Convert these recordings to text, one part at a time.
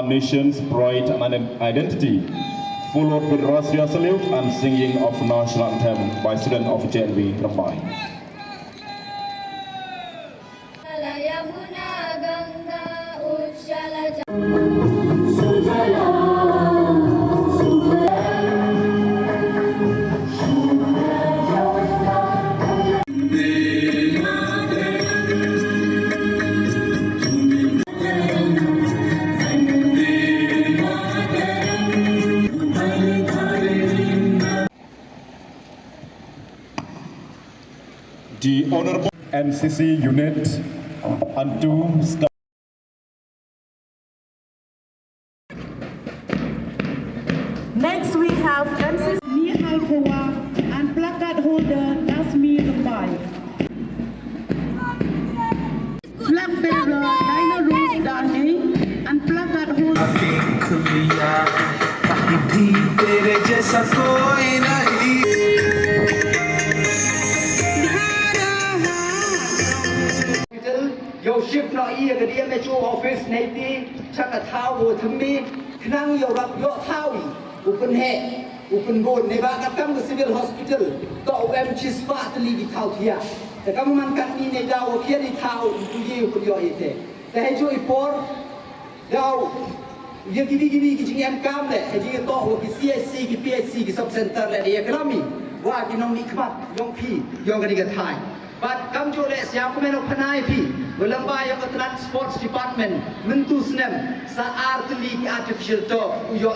our nation's pride and identity, followed with Rastriya salute and singing of national anthem by students of JNV Rambai. The Honorable NCC Unit and 2 staff. Next we have NCC Meghalaya and placard holder Lasmi Rambai. Flag bearer Dina Rose Dani and placard holder Yo shift no iya ke dia mechu office naiti chaka thau wo thmi khnang yo rap yo thawi open he open go ne ba kam ke civil hospital to om chi spa tli di thau thia te kam man kan ni ne da wo khia di thau tu ye ku yo ite te he chu ipor dau ye ki ki jing em kam le he ji to wo ki CSC ki PHC ki sub center le ye klami wa ki nong ni khmat yong phi yong ka ni ka thai but kam jo le siap ko men ok phanai phi Lambai yang Transport Department mentu snem saat li artificial turf uyo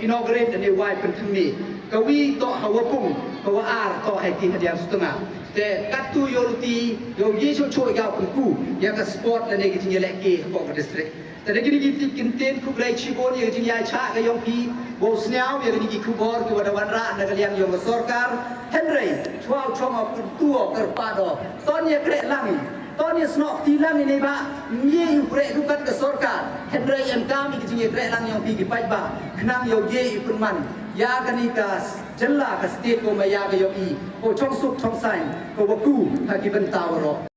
inaugurate the wide pentumi kawi to hawapung kawa ar to haiti hadiang setengah te katu yoruti yo yeso choi ga ku yang ka sport dan negi jinye leki ko district te negi ni kinten ku grai chibon ye jinye cha ga yong pi bo sneau ye ni ku bor ku wadawan ra na kalian yong sorkar henry chwa choma tuo kerpado ton ye kre langiตอนนี้สนอกที่ล่างในบ้านมีอยู่เรื่องกันกับสรการเห็นไรเอ็มก้ามีกิจเรื่องล่างยังปีกี่ไปบ้างขณะโยเย่ปุ่นมันยากันนี่กับจัลลากับสเตทโกมายากับโยอีโกช่องสุกช่องไซน์โกวกูฮักกิบันตาวรอ